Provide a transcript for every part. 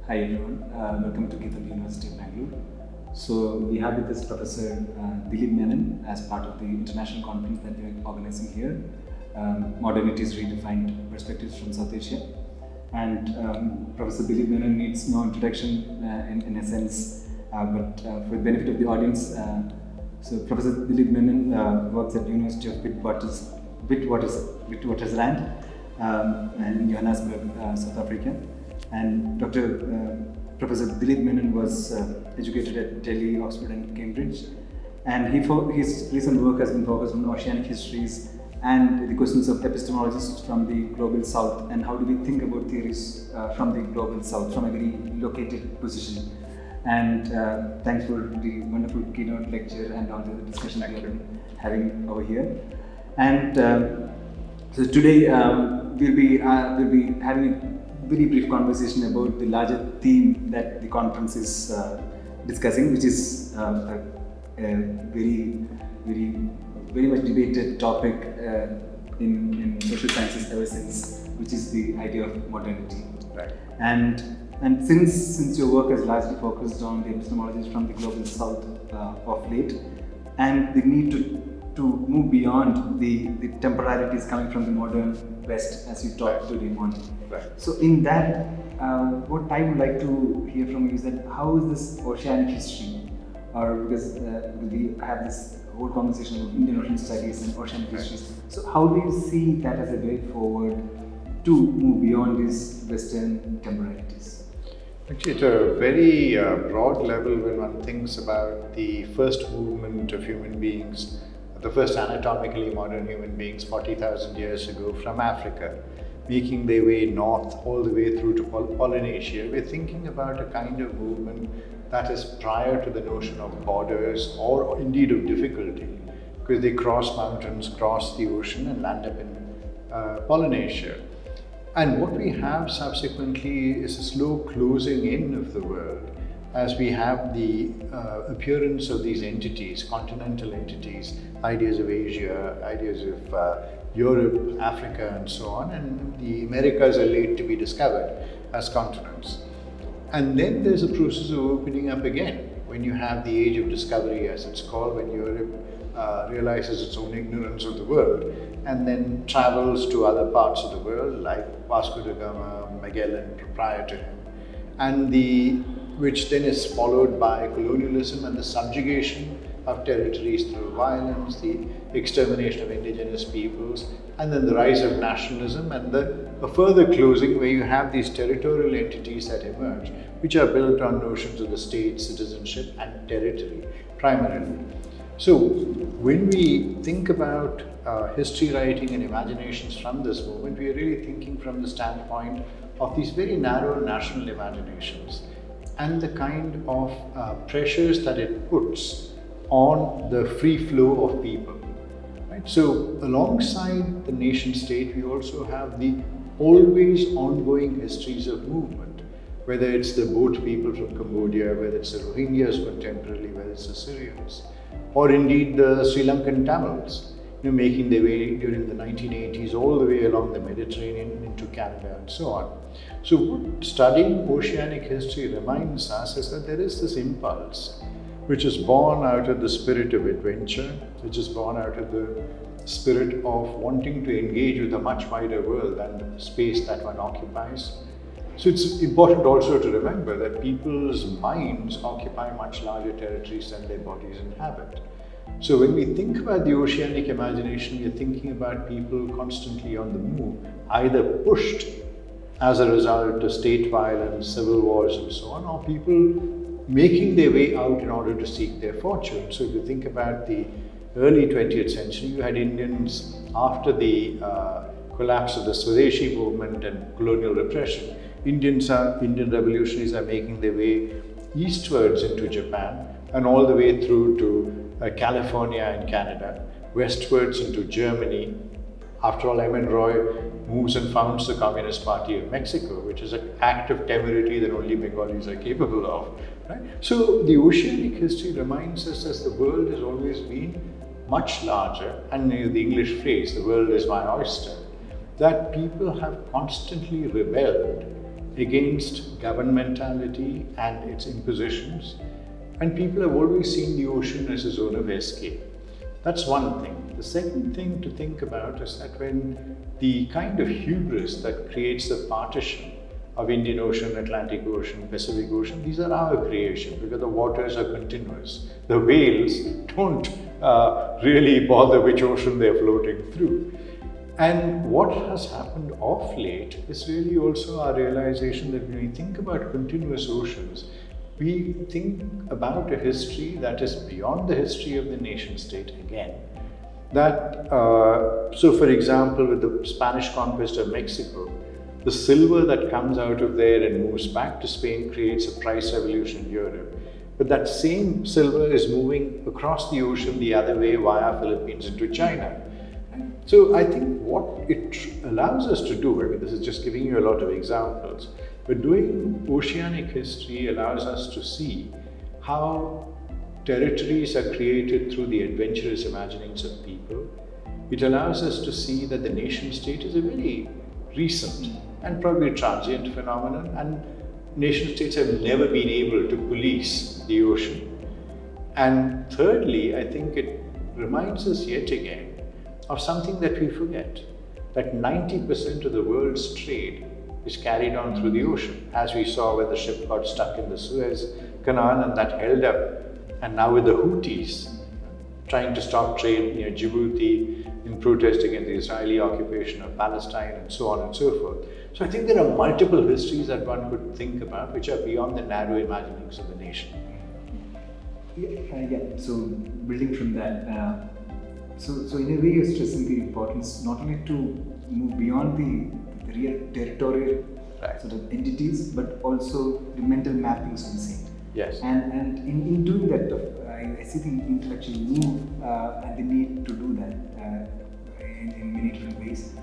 Hi everyone, welcome to GITAM University of Bengaluru. So we have with us Professor Dilip Menon as part of the international conference that we are organizing here, Modernities Redefined Perspectives from South Asia. And Professor Dilip Menon needs no introduction in a sense, but for the benefit of the audience, so Professor Dilip Menon works at the University of Witwatersrand in Johannesburg, South Africa. And Professor Dilip Menon was educated at Delhi, Oxford and Cambridge, and his recent work has been focused on oceanic histories and the questions of epistemologists from the global south, and how do we think about theories from the global south, from a very located position. And thanks for the wonderful keynote lecture and all the discussion we have been having over here. And so today we'll be having a very brief conversation about the larger theme that the conference is discussing, which is a very much debated topic in social sciences ever since, which is the idea of modernity. Right. And since your work has largely focused on the epistemologies from the global south of late, and the need to move beyond the temporalities coming from the modern West, as you talked today morning. Right. So in that, what I would like to hear from you is that how is this oceanic history, or because we have this whole conversation about Indian Ocean studies and oceanic histories. So how do you see that as a way forward to move beyond these Western temporalities? Actually, at a very broad level, when one thinks about the first movement of human beings, the first anatomically modern human beings 40,000 years ago from Africa, making their way north all the way through to Polynesia, we're thinking about a kind of movement that is prior to the notion of borders or indeed of difficulty, because they cross mountains, cross the ocean and land up in Polynesia. And what we have subsequently is a slow closing in of the world as we have the appearance of these entities, continental entities, ideas of Asia, ideas of Europe, Africa and so on, and the Americas are late to be discovered as continents. And then there's a process of opening up again, when you have the age of discovery, as it's called, when Europe realizes its own ignorance of the world and then travels to other parts of the world like Vasco da Gama, Magellan prior to him, and which then is followed by colonialism and the subjugation of territories through violence, the extermination of indigenous peoples, and then the rise of nationalism and a further closing where you have these territorial entities that emerge, which are built on notions of the state, citizenship and territory primarily. So when we think about history writing and imaginations from this movement, we are really thinking from the standpoint of these very narrow national imaginations and the kind of pressures that it puts on the free flow of people. Right? So alongside the nation state, we also have the always ongoing histories of movement, whether it's the boat people from Cambodia, whether it's the Rohingyas contemporarily, whether it's the Syrians, or indeed the Sri Lankan Tamils, making their way during the 1980s all the way along the Mediterranean into Canada and so on. So what studying oceanic history reminds us is that there is this impulse which is born out of the spirit of adventure, which is born out of the spirit of wanting to engage with a much wider world than the space that one occupies. So it's important also to remember that people's minds occupy much larger territories than their bodies inhabit. So when we think about the oceanic imagination, we're thinking about people constantly on the move, either pushed as a result of state violence, civil wars and so on, or people making their way out in order to seek their fortune. So if you think about the early 20th century, you had Indians after the collapse of the Swadeshi movement and colonial repression. Indian revolutionaries are making their way eastwards into Japan and all the way through to California and Canada, westwards into Germany. After all, M.N. Roy moves and founds the Communist Party of Mexico, which is an act of temerity that only Bengalis are capable of. Right? So the oceanic history reminds us that the world has always been much larger, and the English phrase, the world is my oyster, that people have constantly rebelled against governmentality and its impositions, and people have always seen the ocean as a zone of escape. That's one thing. The second thing to think about is that when the kind of hubris that creates the partition of Indian Ocean, Atlantic Ocean, Pacific Ocean, these are our creation because the waters are continuous. The whales don't really bother which ocean they're floating through. And what has happened of late is really also our realization that when we think about continuous oceans, we think about a history that is beyond the history of the nation state again. So for example, with the Spanish conquest of Mexico, the silver that comes out of there and moves back to Spain creates a price revolution in Europe. But that same silver is moving across the ocean the other way via Philippines into China. So I think what it allows us to do, I mean, this is just giving you a lot of examples, but doing oceanic history allows us to see how territories are created through the adventurous imaginings of people. It allows us to see that the nation state is a very recent and probably transient phenomenon, and nation states have never been able to police the ocean. And thirdly, I think it reminds us yet again of something that we forget, that 90% of the world's trade is carried on through the ocean, as we saw when the ship got stuck in the Suez Canal and that held up, and now with the Houthis trying to stop trade near Djibouti in protest against the Israeli occupation of Palestine and so on and so forth. So I think there are multiple histories that one could think about which are beyond the narrow imaginings of the nation. So building from that, so in a way you're stressing the importance not only to move beyond the real territorial sort of entities, but also the mental mappings of the same. Yes. And in doing that, I see the intellectual move and the need to do that in many different ways.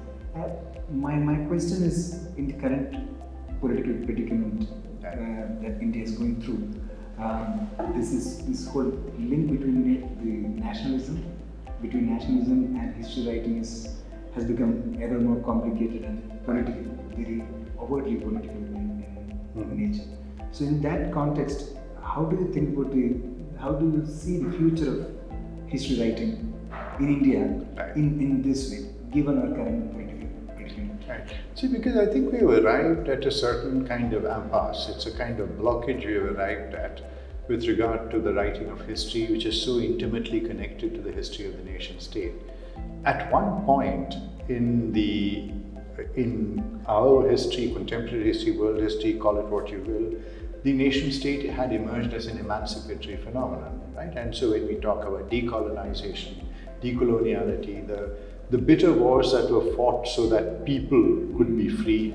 My question is, in the current political predicament that India is going through, this whole link between nationalism and history writing has become ever more complicated and political, very overtly political in nature. So in that context, how do you think about how do you see the future of history writing in India in this way, given our current political predicament? Right. See, because I think we've arrived at a certain kind of impasse. It's a kind of blockage we've arrived at with regard to the writing of history, which is so intimately connected to the history of the nation state. At one point in our history, contemporary history, world history, call it what you will, the nation state had emerged as an emancipatory phenomenon, right? And so when we talk about decolonization, decoloniality, the bitter wars that were fought so that people could be free,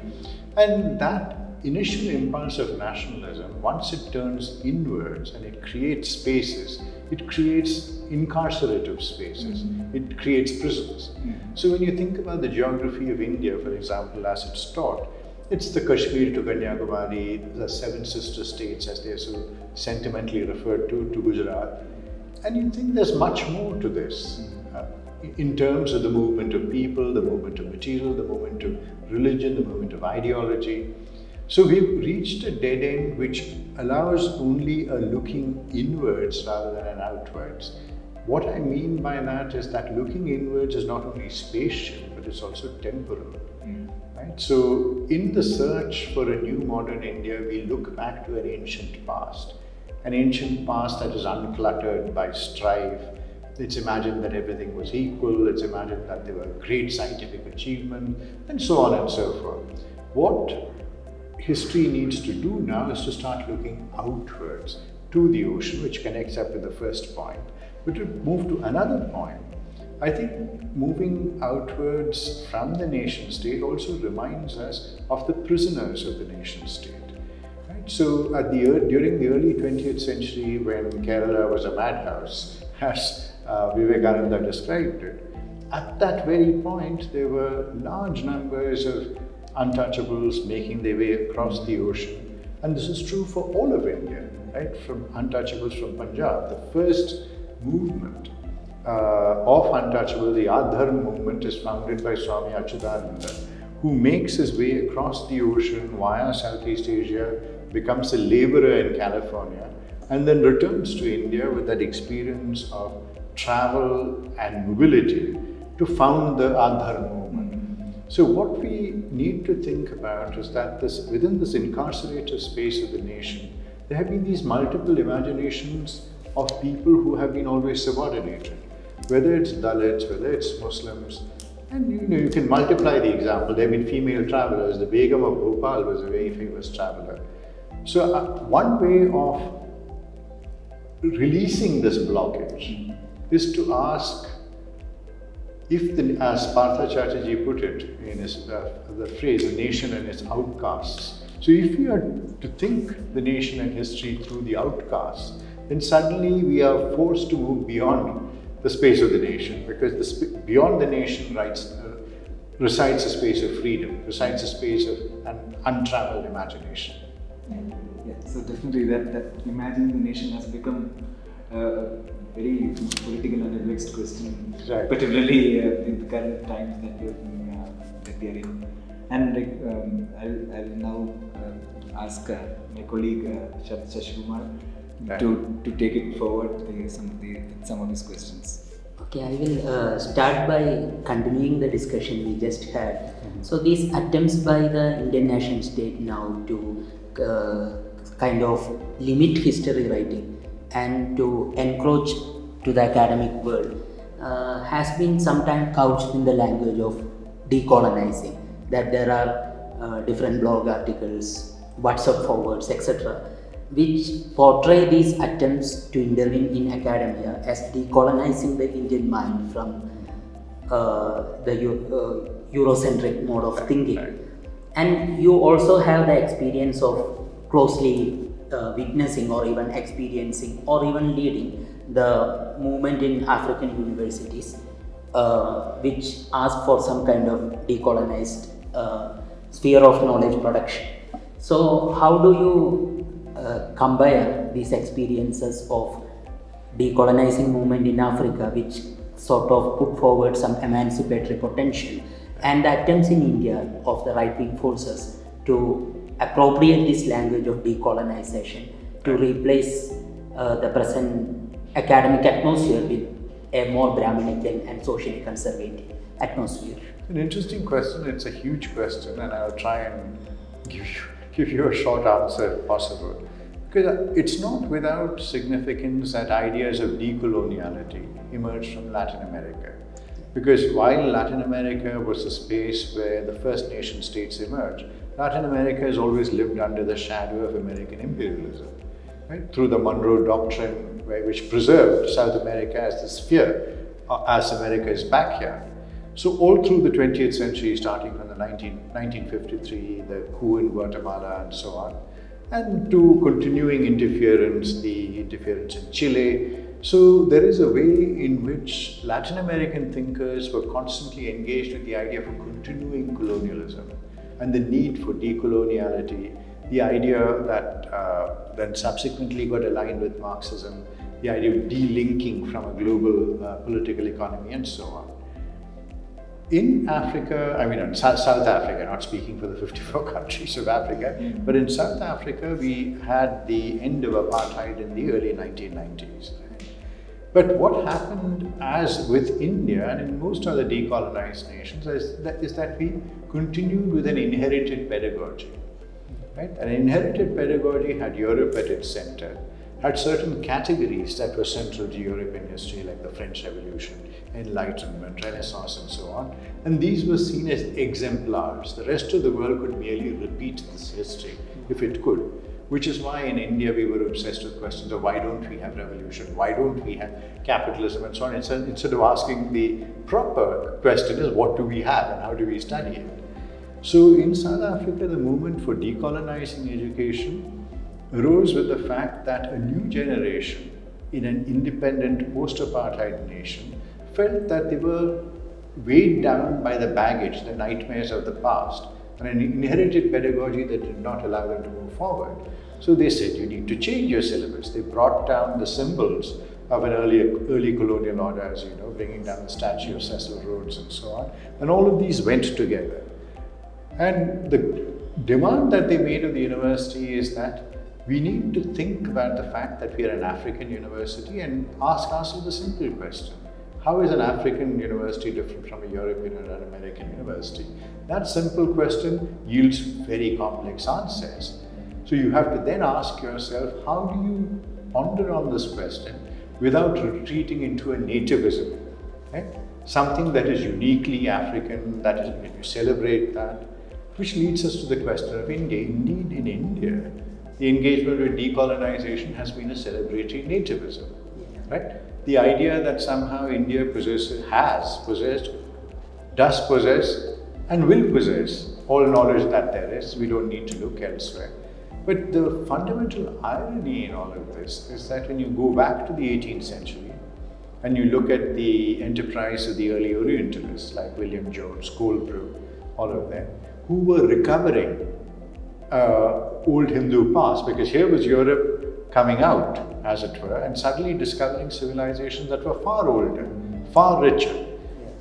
and that initial impulse of nationalism, once it turns inwards and it creates spaces, it creates incarcerative spaces, it creates prisons. So when you think about the geography of India, for example, as it's taught, it's the Kashmir to Kanyakumari, the seven sister states as they're so sentimentally referred to Gujarat. And you think there's much more to this in terms of the movement of people, the movement of material, the movement of religion, the movement of ideology. So we've reached a dead end which allows only a looking inwards rather than an outwards. What I mean by that is that looking inwards is not only spatial, but it's also temporal. Right? So in the search for a new modern India, we look back to an ancient past that is uncluttered by strife. It's imagined that everything was equal, it's imagined that there were great scientific achievement, and so on and so forth. What history needs to do now is to start looking outwards to the ocean, which connects up with the first point. But to move to another point, I think moving outwards from the nation state also reminds us of the prisoners of the nation state. Right? So during the early 20th century, when Kerala was a madhouse, as Vivekananda described it, at that very point there were large numbers of untouchables making their way across the ocean. And this is true for all of India, right? From untouchables from Punjab. The first movement of untouchables, the Adharm movement, is founded by Swami Achyutananda, who makes his way across the ocean via Southeast Asia, becomes a laborer in California, and then returns to India with that experience of travel and mobility to found the Adhar movement. So what we need to think about is that within this incarcerated space of the nation, there have been these multiple imaginations of people who have been always subordinated, whether it's Dalits, whether it's Muslims, and you can multiply the example. There have been female travelers. The Begum of Bhopal was a very famous traveler. So one way of releasing this blockage is to ask if, as Partha Chatterjee put it in his the phrase, "a nation and its outcasts." So if we are to think the nation and history through the outcasts, then suddenly we are forced to move beyond the space of the nation, because beyond the nation resides a space of freedom, resides a space of an untraveled imagination. Yeah, so definitely that imagining the nation has become a very political and a vexed question, Right. particularly in the current times that we are in. And I'll now ask my colleague Shashi Kumar to take it forward some of his questions. Okay, I will start by continuing the discussion we just had. So these attempts by the Indian nation state now to kind of limit history writing and to encroach to the academic world has been sometimes couched in the language of decolonizing, that there are different blog articles, WhatsApp forwards, etc., which portray these attempts to intervene in academia as decolonizing the Indian mind from the Eurocentric mode of thinking. And you also have the experience of closely witnessing or even experiencing or even leading the movement in African universities, which ask for some kind of decolonized sphere of knowledge production. So how do you compare these experiences of decolonizing movement in Africa, which sort of put forward some emancipatory potential, and the attempts in India of the right-wing forces to appropriate this language of decolonization to replace the present academic atmosphere with a more Brahminical and socially conservative atmosphere? An interesting question. It's a huge question, and I'll try and give you a short answer if possible. Because it's not without significance that ideas of decoloniality emerged from Latin America. Because while Latin America was a space where the First Nation states emerged, Latin America has always lived under the shadow of American imperialism, right? Through the Monroe Doctrine, which preserved South America as the sphere, as America's backyard. So all through the 20th century, starting from the 1953, the coup in Guatemala and so on, and to continuing interference, the interference in Chile. So there is a way in which Latin American thinkers were constantly engaged with the idea of continuing colonialism and the need for decoloniality, the idea that then subsequently got aligned with Marxism, the idea of delinking from a global political economy and so on. In Africa, in South Africa, not speaking for the 54 countries of Africa, but in South Africa, we had the end of apartheid in the early 1990s. But what happened as with India and in most other decolonized nations is that we continued with an inherited pedagogy. Right? An inherited pedagogy had Europe at its center, had certain categories that were central to European history, like the French Revolution, Enlightenment, Renaissance, and so on. And these were seen as exemplars. The rest of the world could merely repeat this history if it could, which is why in India we were obsessed with questions of why don't we have revolution, why don't we have capitalism, and so on. Instead of asking the proper question is what do we have and how do we study it? So in South Africa, the movement for decolonizing education arose with the fact that a new generation in an independent post-apartheid nation felt that they were weighed down by the baggage, the nightmares of the past, and an inherited pedagogy that did not allow them to move forward. So they said, you need to change your syllabus. They brought down the symbols of an early colonial order, as you know, bringing down the statue of Cecil Rhodes and so on. And all of these went together. And the demand that they made of the university is that we need to think about the fact that we are an African university and ask ourselves a simple question. How is an African university different from a European or an American university? That simple question yields very complex answers. So you have to then ask yourself, how do you ponder on this question without retreating into a nativism? Right? Something that is uniquely African, that is, when you celebrate that, which leads us to the question of India. Indeed, in India, the engagement with decolonization has been a celebratory nativism. Right? The idea that somehow India has possessed, does possess, and will possess all knowledge that there is. We don't need to look elsewhere. But the fundamental irony in all of this is that when you go back to the 18th century and you look at the enterprise of the early Orientalists like William Jones, Colebrooke, all of them, who were recovering old Hindu past, because here was Europe coming out, as it were, and suddenly discovering civilizations that were far older, far richer.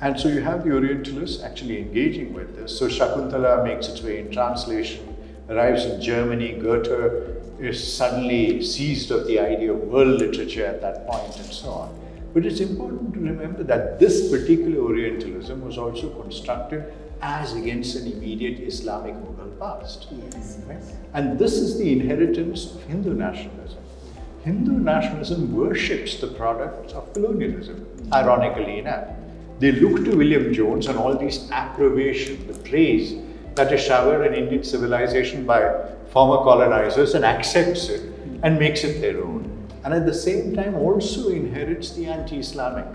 And so you have the Orientalists actually engaging with this. So Shakuntala makes its way in translation, arrives in Germany. Goethe is suddenly seized of the idea of world literature at that point, and so on. But it's important to remember that this particular Orientalism was also constructed as against an immediate Islamic Mughal past. Yes. Right? And this is the inheritance of Hindu nationalism. Hindu nationalism worships the products of colonialism, ironically enough. They look to William Jones and all these approbation, the praise that is showered in Indian civilization by former colonizers, and accepts it and makes it their own. And at the same time also inherits the anti-Islamic.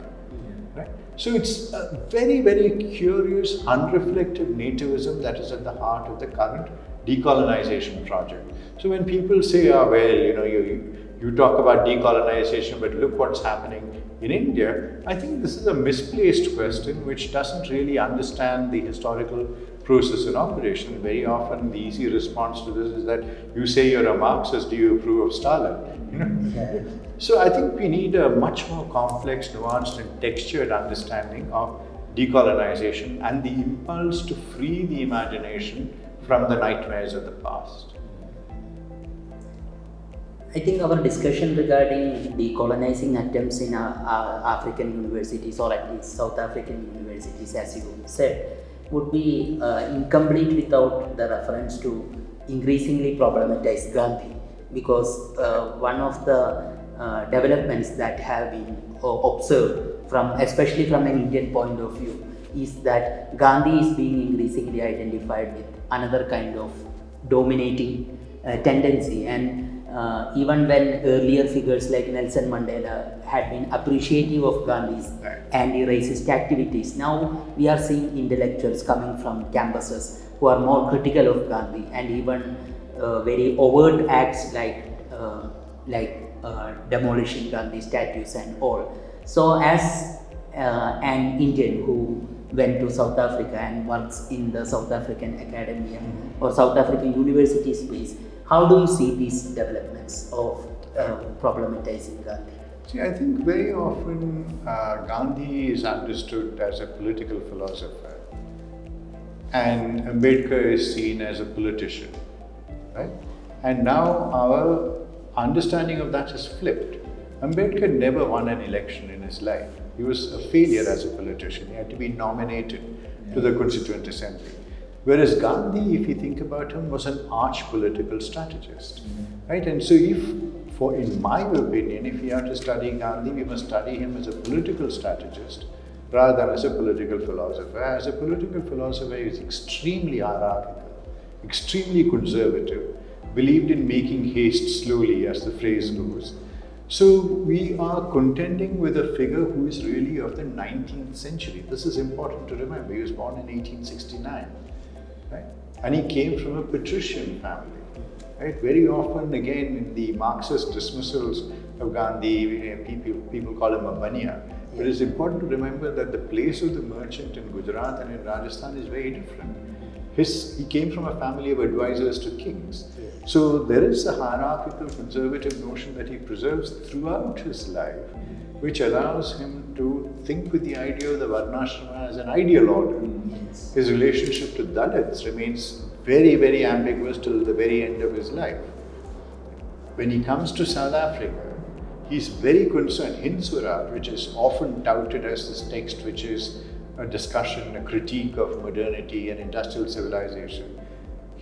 Right? So it's a very, very curious, unreflective nativism that is at the heart of the current decolonization project. So when people say, you talk about decolonization, but look what's happening in India, I think this is a misplaced question which doesn't really understand the historical process in operation. Very often the easy response to this is that you say you're a Marxist, do you approve of Stalin? So I think we need a much more complex, nuanced and textured understanding of decolonization and the impulse to free the imagination from the nightmares of the past. I think our discussion regarding decolonizing attempts in African universities, or at least South African universities, as you said, would be incomplete without the reference to increasingly problematize Gandhi, because one of the developments that have been observed, especially from an Indian point of view, is that Gandhi is being increasingly identified with another kind of dominating tendency. And even when earlier figures like Nelson Mandela had been appreciative of Gandhi's anti-racist activities, now we are seeing intellectuals coming from campuses who are more critical of Gandhi, and even very overt acts like demolishing Gandhi statues and all. So as an Indian who went to South Africa and works in the South African academia or South African university space, how do you see these developments of problematizing Gandhi? See, I think very often Gandhi is understood as a political philosopher and Ambedkar is seen as a politician, right? And now our understanding of that is flipped. Ambedkar never won an election in his life. He was a failure as a politician. He had to be nominated to the Constituent Assembly. Whereas Gandhi, if you think about him, was an arch political strategist, right? And so in my opinion, if we have to study Gandhi, we must study him as a political strategist rather than as a political philosopher. As a political philosopher, he was extremely hierarchical, extremely conservative, believed in making haste slowly, as the phrase goes. So we are contending with a figure who is really of the 19th century. This is important to remember. He was born in 1869. Right? And he came from a patrician family. Right? Very often, again, in the Marxist dismissals of Gandhi, people call him a Bania. But it's important to remember that the place of the merchant in Gujarat and in Rajasthan is very different. He came from a family of advisors to kings. So there is a hierarchical conservative notion that he preserves throughout his life, which allows him to think with the idea of the Varnashrama as an ideal order. Yes. His relationship to Dalits remains very, very ambiguous till the very end of his life. When he comes to South Africa, he's very concerned. Hind Swaraj, which is often touted as this text which is a discussion, a critique of modernity and industrial civilization,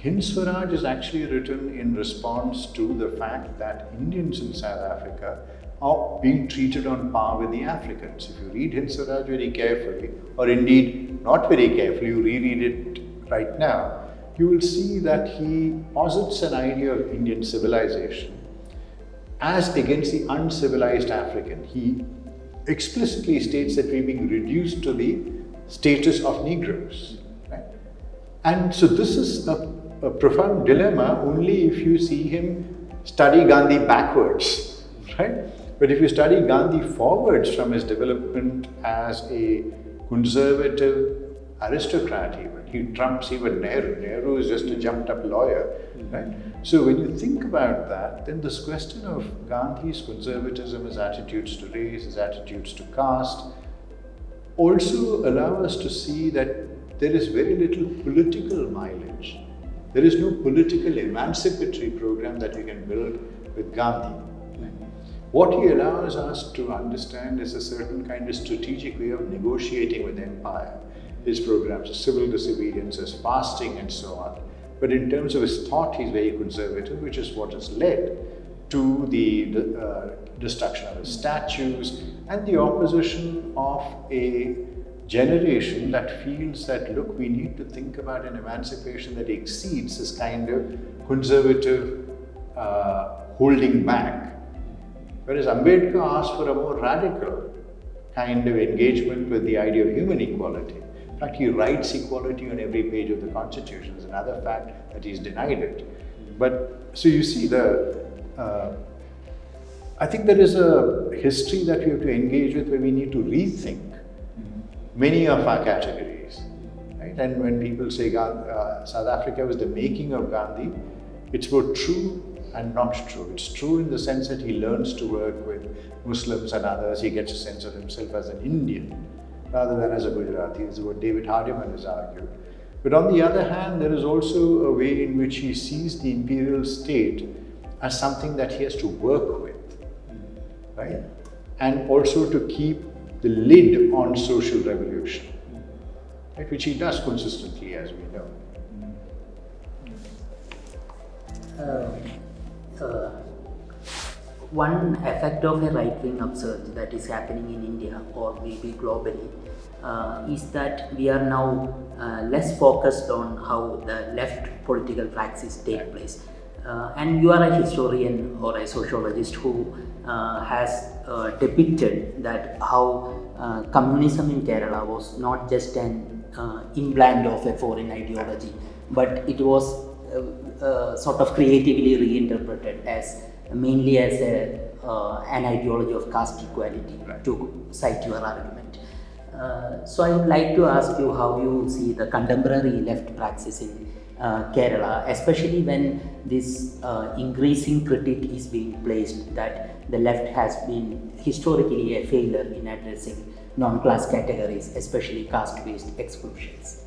Hind Swaraj is actually written in response to the fact that Indians in South Africa are being treated on par with the Africans. If you read Hind Swaraj very carefully, or indeed not very carefully, you reread it right now, you will see that he posits an idea of Indian civilization as against the uncivilized African. He explicitly states that we're being reduced to the status of Negroes. Right? And so this is a profound dilemma only if you see him study Gandhi backwards, right? But if you study Gandhi forwards from his development as a conservative aristocrat even, he trumps even Nehru. Nehru is just a jumped up lawyer, right? So when you think about that, then this question of Gandhi's conservatism, his attitudes to race, his attitudes to caste, also allow us to see that there is very little political mileage. There is no political emancipatory program that you can build with Gandhi. What he allows us to understand is a certain kind of strategic way of negotiating with empire. His programs of civil disobedience, his fasting and so on. But in terms of his thought, he's very conservative, which is what has led to the destruction of his statues and the opposition of a generation that feels that, look, we need to think about an emancipation that exceeds this kind of conservative holding back. Whereas Ambedkar asked for a more radical kind of engagement with the idea of human equality. In fact, he writes equality on every page of the Constitution. It's another fact that he's denied it. But so you see, I think there is a history that we have to engage with where we need to rethink many of our categories. Right? And when people say South Africa was the making of Gandhi, it's both true and not true. It's true in the sense that he learns to work with Muslims and others. He gets a sense of himself as an Indian rather than as a Gujarati. This is what David Hardiman has argued. But on the other hand, there is also a way in which he sees the imperial state as something that he has to work with, right? And also to keep the lid on social revolution, right? Which he does consistently, as we know. One effect of a right-wing upsurge that is happening in India or maybe globally is that we are now less focused on how the left political praxis take place. And you are a historian or a sociologist who has depicted that how communism in Kerala was not just an implant of a foreign ideology, but it was sort of creatively reinterpreted as mainly as an ideology of caste equality, right, to cite your argument. So I would like to ask you how you see the contemporary left praxis in Kerala, especially when this increasing critique is being placed that the left has been historically a failure in addressing non-class categories, especially caste-based exclusions.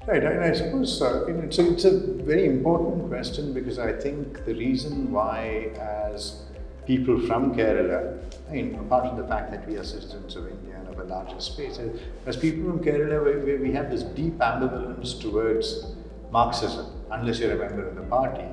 Right, and I suppose it's a very important question, because I think the reason why, as people from Kerala, I mean, apart from the fact that we are citizens of India and of a larger space, as people from Kerala, we have this deep ambivalence towards Marxism, unless you're a member of the party,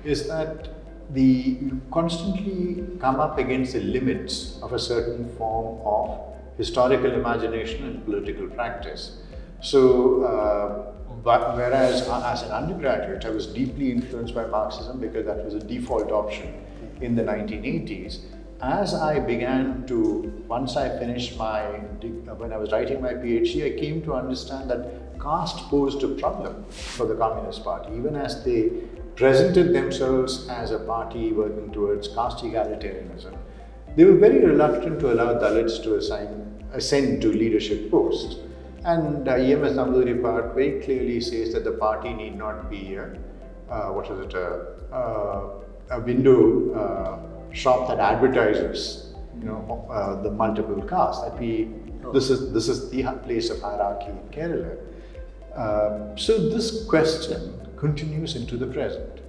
is that you constantly come up against the limits of a certain form of historical imagination and political practice. So, but whereas as an undergraduate, I was deeply influenced by Marxism because that was a default option in the 1980s. As I began to, once I finished when I was writing my PhD, I came to understand that caste posed a problem for the Communist Party, even as they presented themselves as a party working towards caste egalitarianism. They were very reluctant to allow Dalits to ascend to leadership posts. And E.M.S. Namboodiripad very clearly says that the party need not be a window shop that advertises the multiple castes. This is the place of hierarchy in Kerala. So this question continues into the present.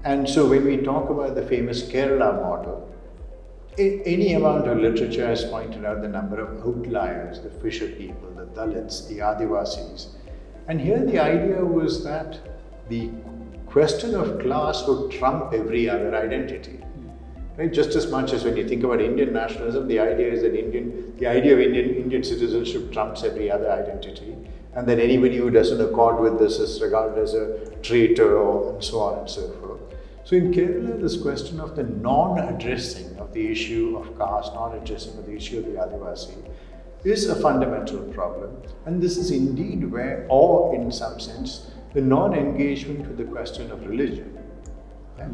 And so when we talk about the famous Kerala model, any amount of literature has pointed out the number of outliers, the fisher people, the Dalits, the Adivasis. And here the idea was that the question of class would trump every other identity. Right? Just as much as when you think about Indian nationalism, the idea is that the idea of Indian citizenship trumps every other identity, and that anybody who doesn't accord with this is regarded as a traitor, and so on and so forth. So in Kerala, this question of the non-addressing of the issue of caste, non-addressing of the issue of the Adivasi, is a fundamental problem. And this is indeed where, or in some sense, the non-engagement with the question of religion. Right?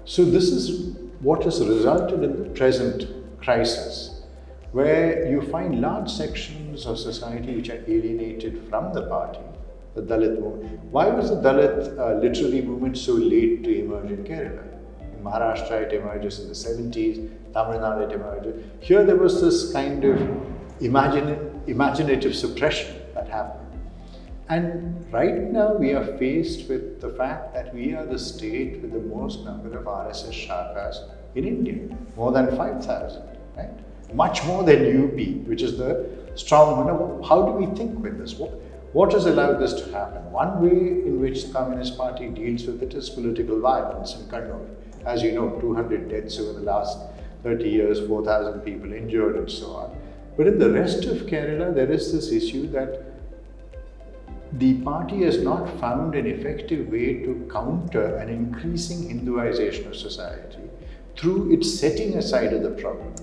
So this is what has resulted in the present crisis, where you find large sections of society which are alienated from the party, the Dalit movement. Why was the Dalit literary movement so late to emerge in Kerala? In Maharashtra it emerges in the 70s, Tamil Nadu it emerges. Here there was this kind of imaginative suppression that happened. And right now we are faced with the fact that we are the state with the most number of RSS shakas in India, more than 5,000, right? Much more than UP, which is the strong one. How do we think with this? What has allowed this to happen? One way in which the Communist Party deals with it is political violence in Kannur. As you know, 200 deaths over the last 30 years, 4,000 people injured and so on. But in the rest of Kerala, there is this issue that the party has not found an effective way to counter an increasing Hinduization of society through its setting aside of the problem,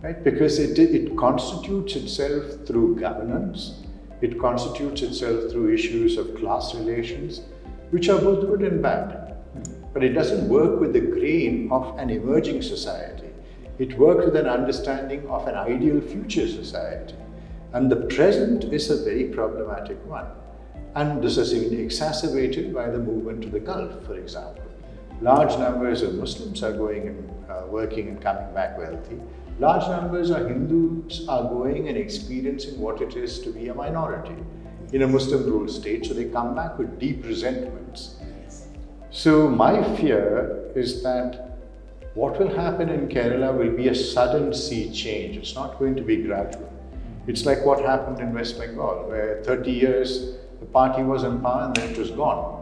right? Because it constitutes itself through governance, it constitutes itself through issues of class relations, which are both good and bad. But it doesn't work with the grain of an emerging society. It works with an understanding of an ideal future society. And the present is a very problematic one. And this has been exacerbated by the movement to the Gulf, for example. Large numbers of Muslims are going and working and coming back wealthy. Large numbers of Hindus are going and experiencing what it is to be a minority in a Muslim-ruled state, so they come back with deep resentments. So my fear is that what will happen in Kerala will be a sudden sea change. It's not going to be gradual. It's like what happened in West Bengal, where 30 years the party was in power and then it was gone.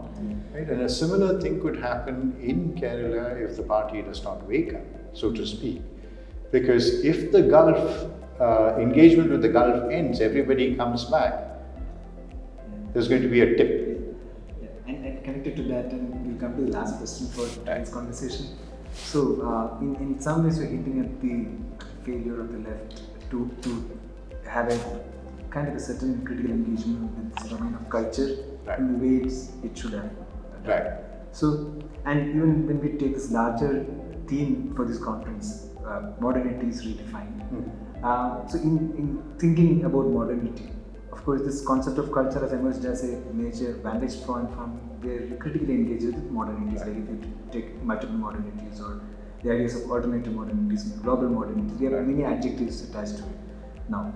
Right? And a similar thing could happen in Kerala if the party does not wake up, so to speak. Because if the Gulf, engagement with the Gulf ends, everybody comes back, there's going to be a tip. Yeah. And connected to that, and we'll come to the last question for tonight's conversation. So, in some ways, we're hinting at the failure of the left to have a kind of a certain critical engagement with this domain of culture in the way it should have. Right. So, and even when we take this larger theme for this conference, modernity is redefined. So, in thinking about modernity, of course, this concept of culture has emerged as a major vantage point from where you critically engage with modernities, like if you take multiple modernities or the ideas of alternative modernities, global modernity, there are many adjectives attached to it now.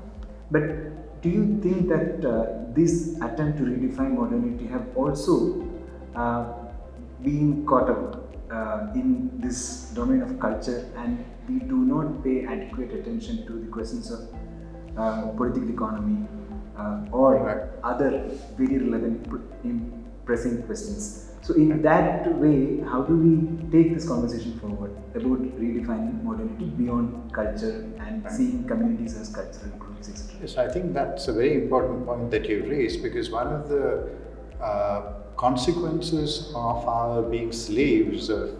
But do you think that this attempt to redefine modernity have also been caught up in this domain of culture, and we do not pay adequate attention to the questions of political economy or other very relevant pressing questions? So in that way, how do we take this conversation forward about redefining modernity beyond culture and seeing communities as cultural groups, etc.? Yes, I think that's a very important point that you've raised, because one of the consequences of our being slaves of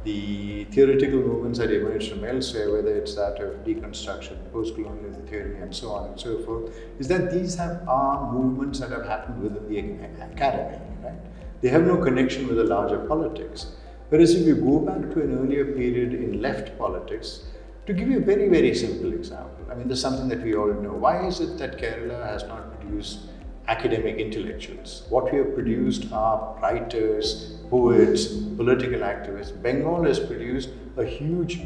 the theoretical movements that emerge from elsewhere, whether it's that of deconstruction, post-colonial theory, and so on and so forth, is that these are movements that have happened within the academy, right? They have no connection with the larger politics. Whereas if you go back to an earlier period in left politics, to give you a very, very simple example, I mean, there's something that we all know. Why is it that Kerala has not produced academic intellectuals? What we have produced are writers, poets, political activists. Bengal has produced a huge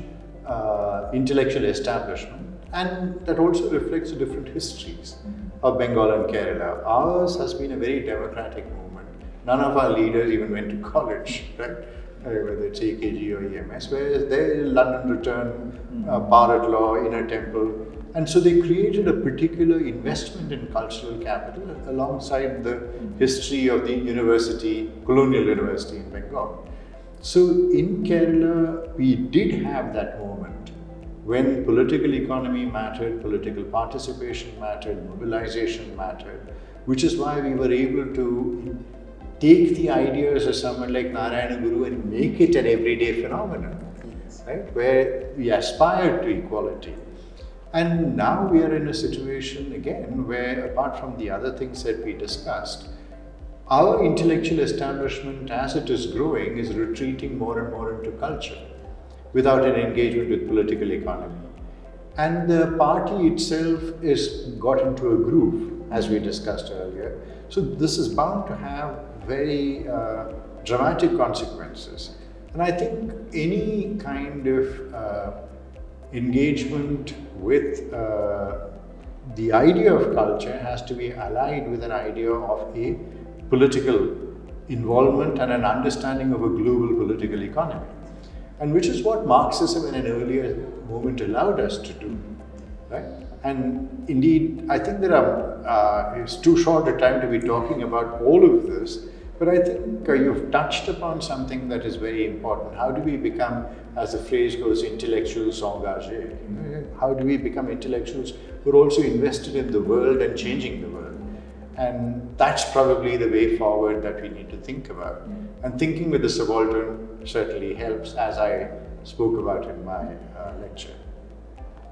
intellectual establishment, and that also reflects the different histories of Bengal and Kerala. Ours has been a very democratic movement. None of our leaders even went to college, right? Whether it's AKG or EMS, whereas they London return, Bharat law, inner temple, and so they created a particular investment in cultural capital alongside the history of the university, colonial university in Bengal. So in Kerala, we did have that moment when political economy mattered, political participation mattered, mobilization mattered, which is why we were able to take the ideas of someone like Narayana Guru and make it an everyday phenomenon, right? Where we aspire to equality. And now we are in a situation again where, apart from the other things that we discussed, our intellectual establishment, as it is growing, is retreating more and more into culture without an engagement with political economy. And the party itself is got into a groove, as we discussed earlier. So this is bound to have very dramatic consequences. And I think any kind of engagement with the idea of culture has to be allied with an idea of a political involvement and an understanding of a global political economy, and which is what Marxism in an earlier moment allowed us to do, right? And indeed, I think it's too short a time to be talking about all of this, but I think you've touched upon something that is very important. How do we become, as the phrase goes, intellectuals engagés? How do we become intellectuals who are also invested in the world and changing the world? And that's probably the way forward that we need to think about. And thinking with the subaltern certainly helps, as I spoke about in my lecture.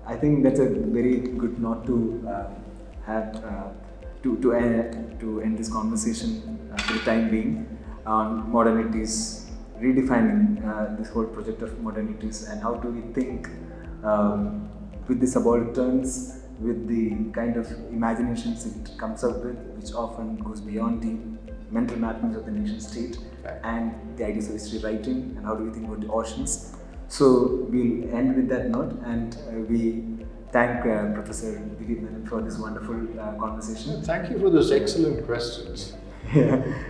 I think that's a very good note to have to end this conversation for the time being on modernities, redefining this whole project of modernities, and how do we think with the subalterns, with the kind of imaginations it comes up with, which often goes beyond the mental mappings of the nation state, and the ideas of history writing, and how do we think about the oceans. So we'll end with that note, and we thank Professor Dilip Menon for this wonderful conversation. Thank you for those excellent questions.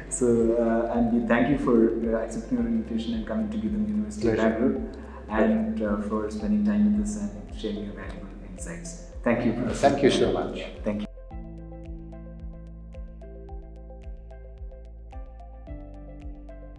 So, and we thank you for accepting our invitation and coming to GITAM University of Bangalore, and for spending time with us and sharing your valuable insights. Thank you, Professor. Thank you so much. Thank you.